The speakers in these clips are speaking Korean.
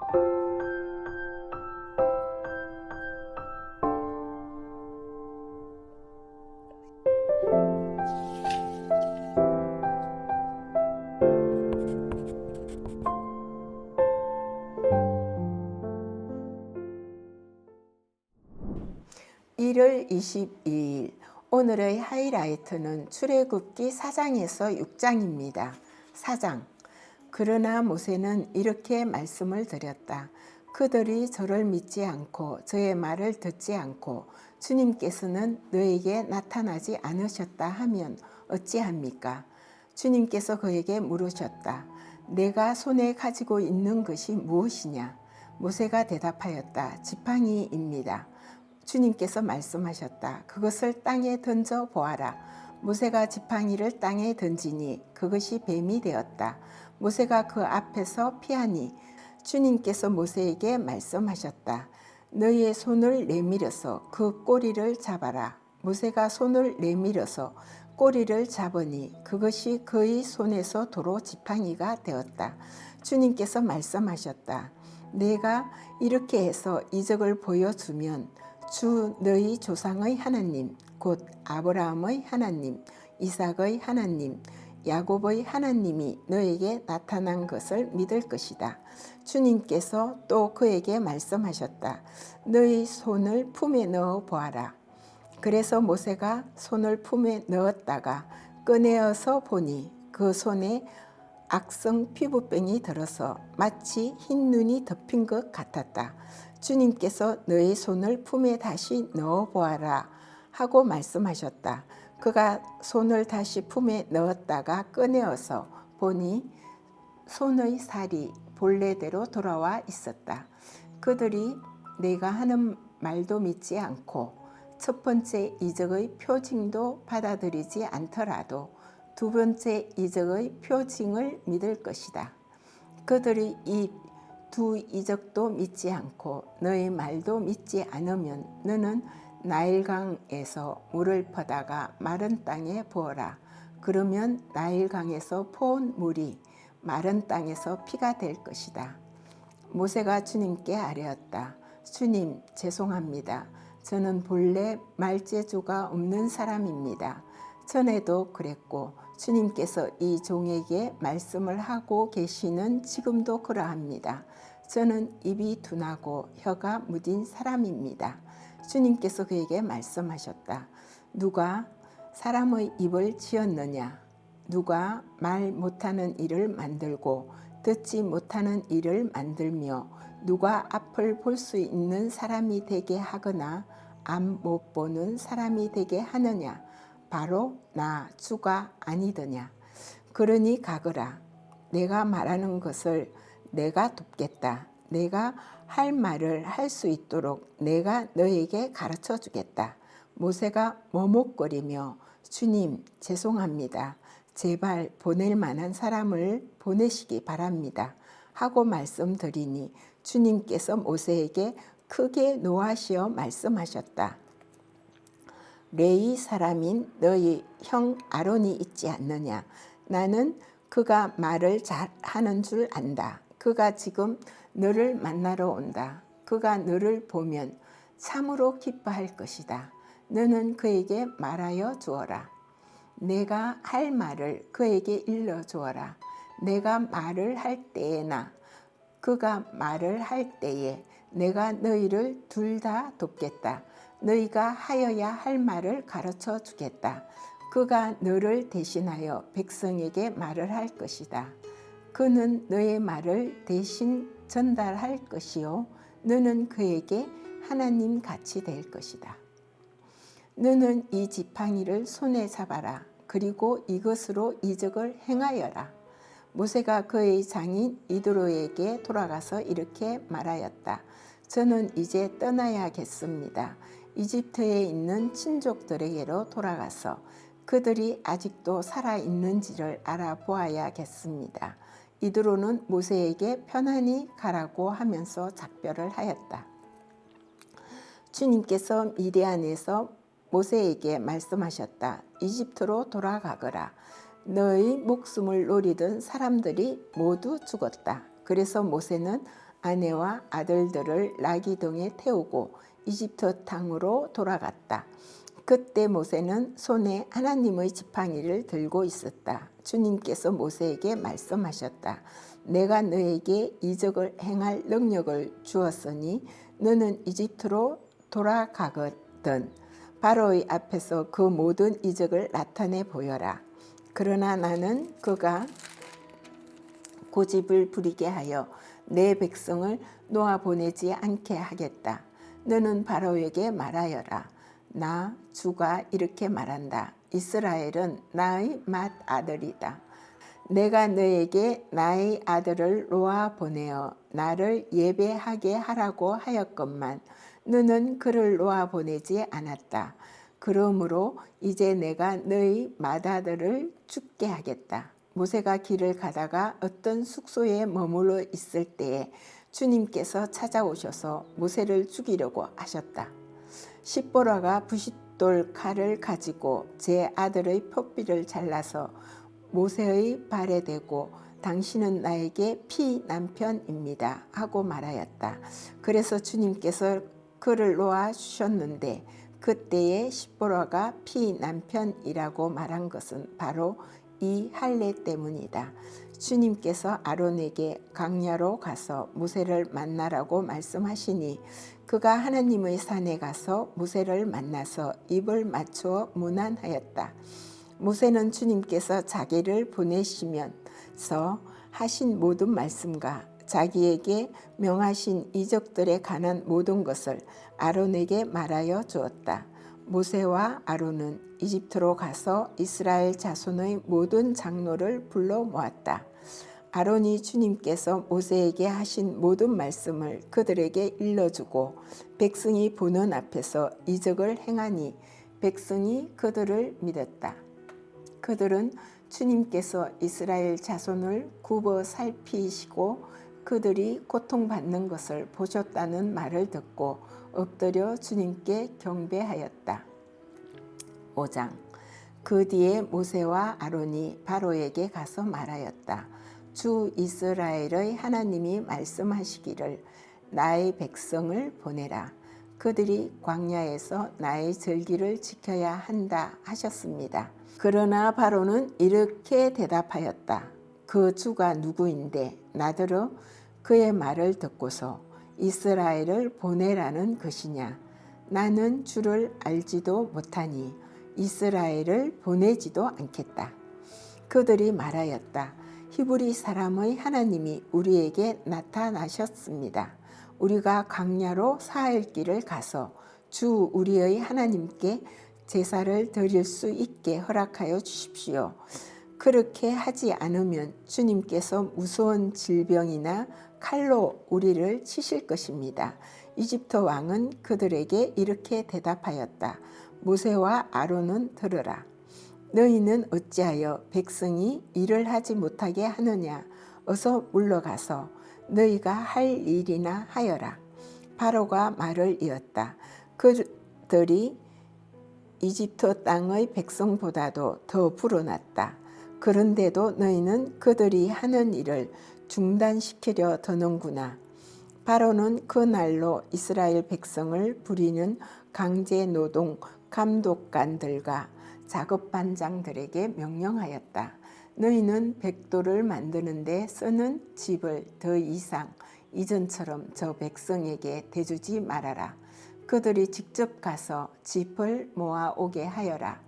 (1월 22일) 오늘의 하이라이트는 출애굽기 4장에서 6장입니다. 4장. 그러나 모세는 이렇게 말씀을 드렸다. 그들이 저를 믿지 않고 저의 말을 듣지 않고 주님께서는 너에게 나타나지 않으셨다 하면 어찌합니까? 주님께서 그에게 물으셨다. 내가 손에 가지고 있는 것이 무엇이냐? 모세가 대답하였다. 지팡이입니다. 주님께서 말씀하셨다. 그것을 땅에 던져 보아라. 모세가 지팡이를 땅에 던지니 그것이 뱀이 되었다. 모세가 그 앞에서 피하니 주님께서 모세에게 말씀하셨다. 너의 손을 내밀어서 그 꼬리를 잡아라. 모세가 손을 내밀어서 꼬리를 잡으니 그것이 그의 손에서 도로 지팡이가 되었다. 주님께서 말씀하셨다. 내가 이렇게 해서 이적을 보여주면 주 너희 조상의 하나님 곧 아브라함의 하나님, 이삭의 하나님, 야곱의 하나님이 너에게 나타난 것을 믿을 것이다. 주님께서 또 그에게 말씀하셨다. 너희 손을 품에 넣어 보아라. 그래서 모세가 손을 품에 넣었다가 꺼내어서 보니 그 손에 악성 피부병이 들어서 마치 흰 눈이 덮인 것 같았다. 주님께서 너의 손을 품에 다시 넣어 보아라 하고 말씀하셨다. 그가 손을 다시 품에 넣었다가 꺼내어서 보니 손의 살이 본래대로 돌아와 있었다. 그들이 내가 하는 말도 믿지 않고 첫 번째 이적의 표징도 받아들이지 않더라도 두 번째 이적의 표징을 믿을 것이다. 그들이 이 두 이적도 믿지 않고 너의 말도 믿지 않으면 너는 나일강에서 물을 퍼다가 마른 땅에 부어라. 그러면 나일강에서 포온 물이 마른 땅에서 피가 될 것이다. 모세가 주님께 아뢰었다. 주님, 죄송합니다. 저는 본래 말재주가 없는 사람입니다. 전에도 그랬고 주님께서 이 종에게 말씀을 하고 계시는 지금도 그러합니다. 저는 입이 둔하고 혀가 무딘 사람입니다. 주님께서 그에게 말씀하셨다. 누가 사람의 입을 지었느냐? 누가 말 못하는 이를 만들고 듣지 못하는 이를 만들며 누가 앞을 볼 수 있는 사람이 되게 하거나 앞 못 보는 사람이 되게 하느냐? 바로 나 주가 아니더냐. 그러니 가거라. 내가 말하는 것을 내가 돕겠다. 내가 할 말을 할 수 있도록 내가 너에게 가르쳐 주겠다. 모세가 머뭇거리며 주님 죄송합니다. 제발 보낼 만한 사람을 보내시기 바랍니다. 하고 말씀드리니 주님께서 모세에게 크게 노하시어 말씀하셨다. 레위 사람인 너희 형 아론이 있지 않느냐? 나는 그가 말을 잘하는 줄 안다. 그가 지금 너를 만나러 온다. 그가 너를 보면 참으로 기뻐할 것이다. 너는 그에게 말하여 주어라. 내가 할 말을 그에게 일러 주어라. 내가 말을 할 때에나 그가 말을 할 때에 내가 너희를 둘 다 돕겠다. 너희가 하여야 할 말을 가르쳐 주겠다. 그가 너를 대신하여 백성에게 말을 할 것이다. 그는 너의 말을 대신 전달할 것이요 너는 그에게 하나님 같이 될 것이다. 너는 이 지팡이를 손에 잡아라. 그리고 이것으로 이적을 행하여라. 모세가 그의 장인 이드로에게 돌아가서 이렇게 말하였다. 저는 이제 떠나야겠습니다. 이집트에 있는 친족들에게로 돌아가서 그들이 아직도 살아있는지를 알아보아야겠습니다. 이드로는 모세에게 편안히 가라고 하면서 작별을 하였다. 주님께서 미디안에서 모세에게 말씀하셨다. 이집트로 돌아가거라. 너의 목숨을 노리던 사람들이 모두 죽었다. 그래서 모세는 아내와 아들들을 라기동에 태우고 이집트 땅으로 돌아갔다. 그때 모세는 손에 하나님의 지팡이를 들고 있었다. 주님께서 모세에게 말씀하셨다. 내가 너에게 이적을 행할 능력을 주었으니 너는 이집트로 돌아가거든 바로의 앞에서 그 모든 이적을 나타내 보여라. 그러나 나는 그가 고집을 부리게 하여 내 백성을 놓아보내지 않게 하겠다. 너는 바로에게 말하여라. 나 주가 이렇게 말한다. 이스라엘은 나의 맏아들이다. 내가 너에게 나의 아들을 놓아 보내어 나를 예배하게 하라고 하였건만 너는 그를 놓아 보내지 않았다. 그러므로 이제 내가 너의 맏아들을 죽게 하겠다. 모세가 길을 가다가 어떤 숙소에 머물러 있을 때에 주님께서 찾아오셔서 모세를 죽이려고 하셨다. 십보라가 부싯돌 칼을 가지고 제 아들의 푯비를 잘라서 모세의 발에 대고 당신은 나에게 피 남편입니다 하고 말하였다. 그래서 주님께서 그를 놓아 주셨는데 그때에 십보라가 피 남편이라고 말한 것은 바로 이 할례 때문이다. 주님께서 아론에게 광야로 가서 모세를 만나라고 말씀하시니 그가 하나님의 산에 가서 모세를 만나서 입을 맞추어 문안하였다. 모세는 주님께서 자기를 보내시면서 하신 모든 말씀과 자기에게 명하신 이적들에 관한 모든 것을 아론에게 말하여 주었다. 모세와 아론은 이집트로 가서 이스라엘 자손의 모든 장로를 불러 모았다. 아론이 주님께서 모세에게 하신 모든 말씀을 그들에게 일러주고 백성이 보는 앞에서 이적을 행하니 백성이 그들을 믿었다. 그들은 주님께서 이스라엘 자손을 굽어 살피시고 그들이 고통받는 것을 보셨다는 말을 듣고 엎드려 주님께 경배하였다. 5장. 그 뒤에 모세와 아론이 바로에게 가서 말하였다. 주 이스라엘의 하나님이 말씀하시기를 나의 백성을 보내라. 그들이 광야에서 나의 절기를 지켜야 한다 하셨습니다. 그러나 바로는 이렇게 대답하였다. 그 주가 누구인데 나더러 그의 말을 듣고서 이스라엘을 보내라는 것이냐. 나는 주를 알지도 못하니 이스라엘을 보내지도 않겠다. 그들이 말하였다. 히브리 사람의 하나님이 우리에게 나타나셨습니다. 우리가 광야로 사흘 길을 가서 주 우리의 하나님께 제사를 드릴 수 있게 허락하여 주십시오. 그렇게 하지 않으면 주님께서 무서운 질병이나 칼로 우리를 치실 것입니다. 이집트 왕은 그들에게 이렇게 대답하였다. 모세와 아론은 들으라. 너희는 어찌하여 백성이 일을 하지 못하게 하느냐. 어서 물러가서 너희가 할 일이나 하여라. 바로가 말을 이었다. 그들이 이집트 땅의 백성보다도 더 불어났다. 그런데도 너희는 그들이 하는 일을 중단시키려 드는구나. 바로는 그 날로 이스라엘 백성을 부리는 강제 노동 감독관들과 작업반장들에게 명령하였다. 너희는 벽돌을 만드는데 쓰는 집을 더 이상 이전처럼 저 백성에게 대주지 말아라. 그들이 직접 가서 짚을 모아 오게 하여라.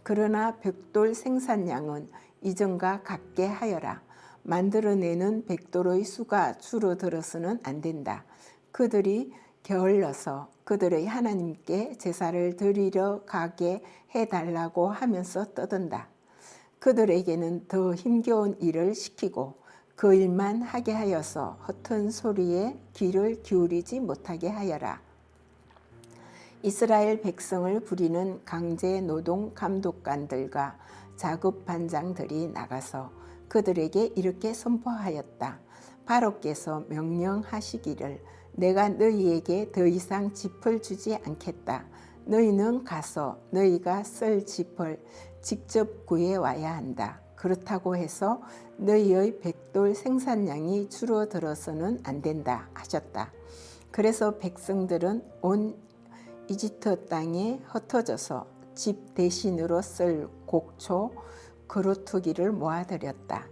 그러나 벽돌 생산량은 이전과 같게 하여라. 만들어내는 벽돌의 수가 줄어들어서는 안 된다. 그들이 게을러서 그들의 하나님께 제사를 드리러 가게 해달라고 하면서 떠든다. 그들에게는 더 힘겨운 일을 시키고 그 일만 하게 하여서 허튼 소리에 귀를 기울이지 못하게 하여라. 이스라엘 백성을 부리는 강제 노동 감독관들과 작업 반장들이 나가서 그들에게 이렇게 선포하였다. 바로께서 명령하시기를 내가 너희에게 더 이상 짚을 주지 않겠다. 너희는 가서 너희가 쓸 짚을 직접 구해와야 한다. 그렇다고 해서 너희의 백돌 생산량이 줄어들어서는 안 된다 하셨다. 그래서 백성들은 온 이집트 땅에 흩어져서 집 대신으로 쓸 곡초, 그루터기를 모아들였다.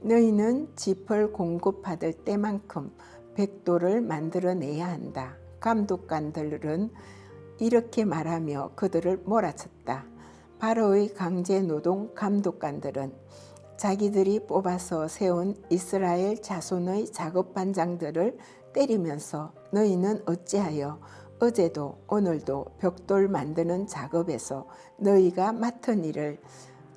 너희는 짚을 공급받을 때만큼 백돌을 만들어내야 한다. 감독관들은 이렇게 말하며 그들을 몰아쳤다. 바로의 강제 노동 감독관들은 자기들이 뽑아서 세운 이스라엘 자손의 작업반장들을 때리면서 너희는 어찌하여 어제도 오늘도 벽돌 만드는 작업에서 너희가 맡은 일을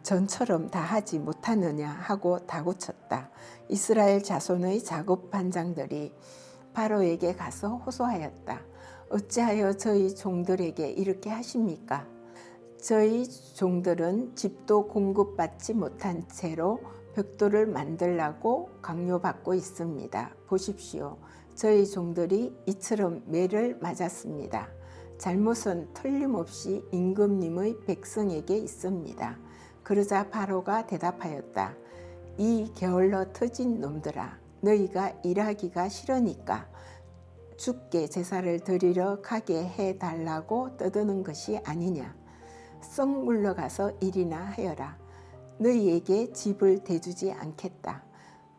전처럼 다 하지 못하느냐 하고 다구쳤다. 이스라엘 자손의 작업반장들이 바로에게 가서 호소하였다. 어찌하여 저희 종들에게 이렇게 하십니까? 저희 종들은 집도 공급받지 못한 채로 벽돌을 만들라고 강요받고 있습니다. 보십시오. 저희 종들이 이처럼 매를 맞았습니다. 잘못은 틀림없이 임금님의 백성에게 있습니다. 그러자 바로가 대답하였다. 이 게을러 터진 놈들아, 너희가 일하기가 싫으니까 주께 제사를 드리러 가게 해달라고 떠드는 것이 아니냐. 썩 물러가서 일이나 하여라. 너희에게 집을 대주지 않겠다.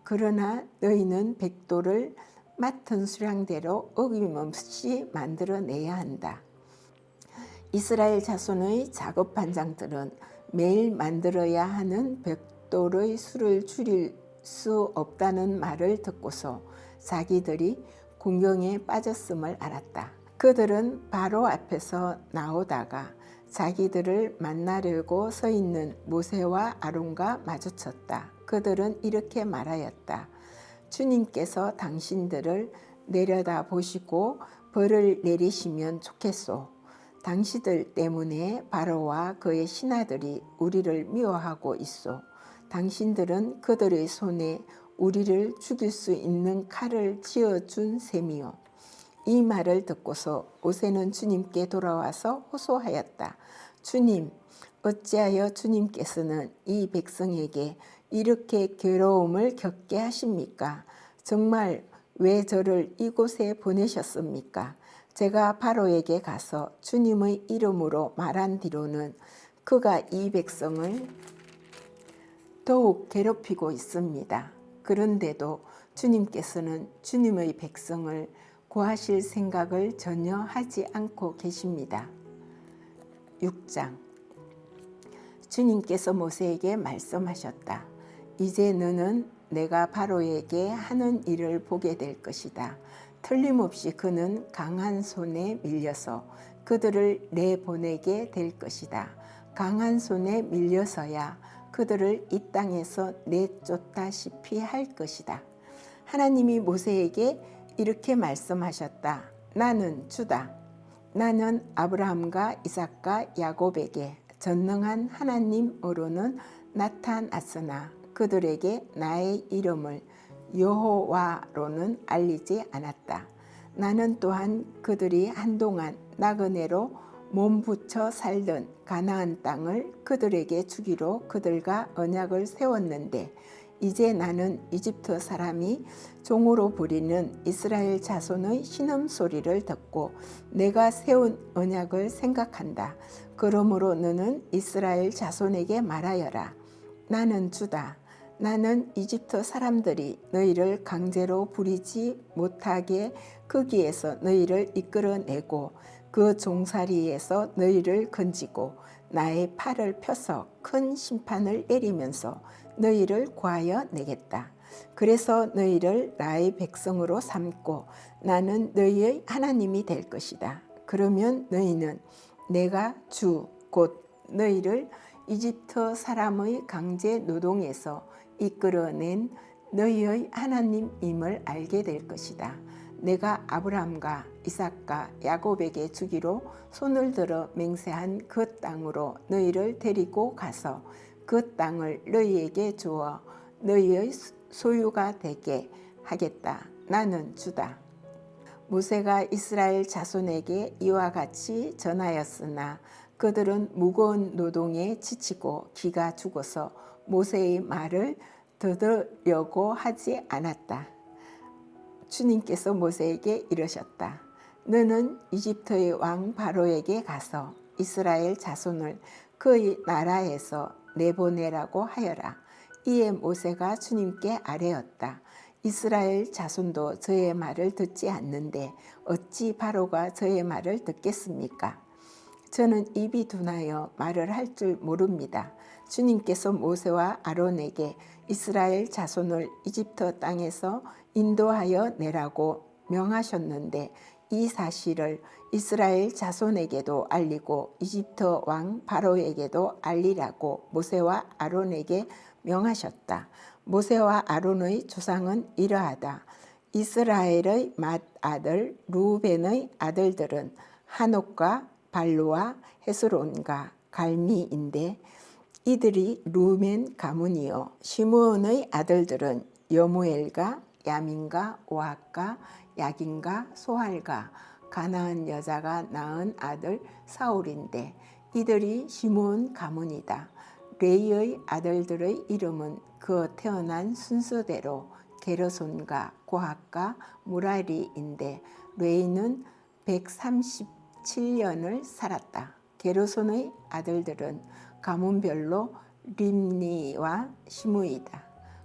그러나 너희는 백돌을 맡은 수량대로 어김없이 만들어내야 한다. 이스라엘 자손의 작업반장들은 매일 만들어야 하는 백돌의 수를 줄일 수 없다는 말을 듣고서 자기들이 궁경에 빠졌음을 알았다. 그들은 바로 앞에서 나오다가 자기들을 만나려고 서 있는 모세와 아론과 마주쳤다. 그들은 이렇게 말하였다. 주님께서 당신들을 내려다 보시고 벌을 내리시면 좋겠소. 당신들 때문에 바로와 그의 신하들이 우리를 미워하고 있소. 당신들은 그들의 손에 우리를 죽일 수 있는 칼을 쥐어준 셈이요. 이 말을 듣고서 모세는 주님께 돌아와서 호소하였다. 주님, 어찌하여 주님께서는 이 백성에게 이렇게 괴로움을 겪게 하십니까? 정말 왜 저를 이곳에 보내셨습니까? 제가 바로에게 가서 주님의 이름으로 말한 뒤로는 그가 이 백성을 더욱 괴롭히고 있습니다. 그런데도 주님께서는 주님의 백성을 구하실 생각을 전혀 하지 않고 계십니다. 6장. 주님께서 모세에게 말씀하셨다. 이제 너는 내가 바로에게 하는 일을 보게 될 것이다. 틀림없이 그는 강한 손에 밀려서 그들을 내보내게 될 것이다. 강한 손에 밀려서야 그들을 이 땅에서 내쫓다시피 할 것이다. 하나님이 모세에게 이렇게 말씀하셨다. 나는 주다. 나는 아브라함과 이삭과 야곱에게 전능한 하나님으로는 나타났으나 그들에게 나의 이름을 여호와로는 알리지 않았다. 나는 또한 그들이 한동안 나그네로 몸부쳐 살던 가나안 땅을 그들에게 주기로 그들과 언약을 세웠는데 이제 나는 이집트 사람이 종으로 부리는 이스라엘 자손의 신음소리를 듣고 내가 세운 언약을 생각한다. 그러므로 너는 이스라엘 자손에게 말하여라. 나는 주다. 나는 이집트 사람들이 너희를 강제로 부리지 못하게 거기에서 너희를 이끌어내고 그 종살이에서 너희를 건지고 나의 팔을 펴서 큰 심판을 내리면서 너희를 구하여 내겠다. 그래서 너희를 나의 백성으로 삼고 나는 너희의 하나님이 될 것이다. 그러면 너희는 내가 주 곧 너희를 이집트 사람의 강제 노동에서 이끌어낸 너희의 하나님임을 알게 될 것이다. 내가 아브라함과 이삭과 야곱에게 주기로 손을 들어 맹세한 그 땅으로 너희를 데리고 가서 그 땅을 너희에게 주어 너희의 소유가 되게 하겠다. 나는 주다. 모세가 이스라엘 자손에게 이와 같이 전하였으나 그들은 무거운 노동에 지치고 기가 죽어서 모세의 말을 들으려고 하지 않았다. 주님께서 모세에게 이르셨다. 너는 이집트의 왕 바로에게 가서 이스라엘 자손을 그의 나라에서 내보내라고 하여라. 이에 모세가 주님께 아뢰었다. 이스라엘 자손도 저의 말을 듣지 않는데 어찌 바로가 저의 말을 듣겠습니까? 저는 입이 둔하여 말을 할 줄 모릅니다. 주님께서 모세와 아론에게 이스라엘 자손을 이집트 땅에서 인도하여 내라고 명하셨는데 이 사실을 이스라엘 자손에게도 알리고 이집트 왕 바로에게도 알리라고 모세와 아론에게 명하셨다. 모세와 아론의 조상은 이러하다. 이스라엘의 맏아들 루벤의 아들들은 하녹과 발루와 헤스론과 갈미인데 이들이 루멘 가문이요 시므온의 아들들은 여무엘과 야민과 오핫과 야긴과 소할과 가나안 여자가 낳은 아들 사울인데 이들이 시므온 가문이다. 레이의 아들들의 이름은 그 태어난 순서대로 게르손과 고핫과 무라리인데 레이는 137년을 살았다. 게르손의 아들들은 가문별로 림니와 시므이다.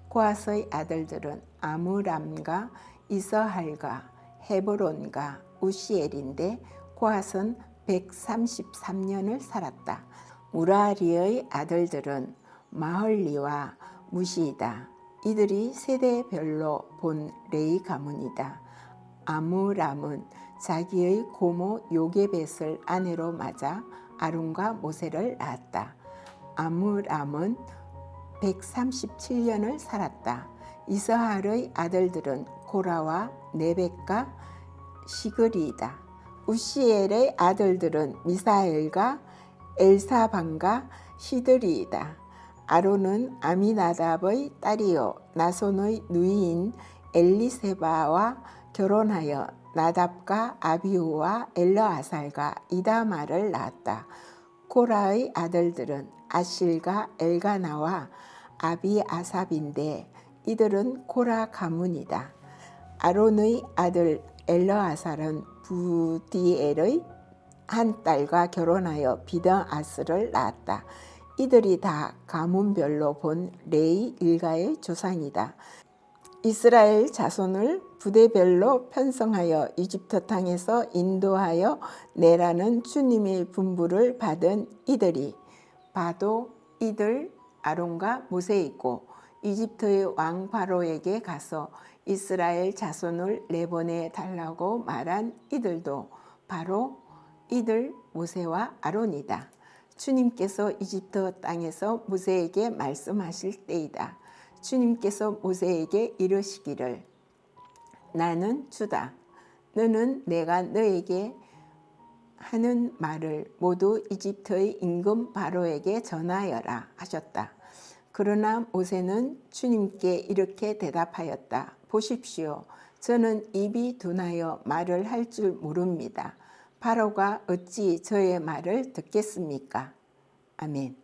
고핫의 아들들은 아므람과 이서할과 헤브론과 우시엘인데 고핫은 133년을 살았다. 무라리의 아들들은 마헐리와 무시이다. 이들이 세대별로 본 레이 가문이다. 아므람은 자기의 고모 요게벳을 아내로 맞아 아론과 모세를 낳았다. 아므람은 137년을 살았다. 이스할의 아들들은 고라와 네벡과 시그리이다. 우시엘의 아들들은 미사엘과 엘사반과 시드리이다. 아론은 아미나답의 딸이요 나손의 누이인 엘리세바와 결혼하여 나답과 아비후와 엘르아살과 이다말을 낳았다. 코라의 아들들은 아실과 엘가나와 아비아삽인데 이들은 코라 가문이다. 아론의 아들 엘르아살은 부디엘의 한 딸과 결혼하여 비드아스를 낳았다. 이들이 다 가문별로 본 레이 일가의 조상이다. 이스라엘 자손을 부대별로 편성하여 이집트 땅에서 인도하여 내라는 주님의 분부를 받은 이들이 바도 이들 아론과 모세이고 이집트의 왕 바로에게 가서 이스라엘 자손을 내보내 달라고 말한 이들도 바로 이들 모세와 아론이다. 주님께서 이집트 땅에서 모세에게 말씀하실 때이다. 주님께서 모세에게 이르시기를 나는 주다. 너는 내가 너에게 하는 말을 모두 이집트의 임금 바로에게 전하여라 하셨다. 그러나 모세는 주님께 이렇게 대답하였다. 보십시오. 저는 입이 둔하여 말을 할 줄 모릅니다. 바로가 어찌 저의 말을 듣겠습니까? 아멘.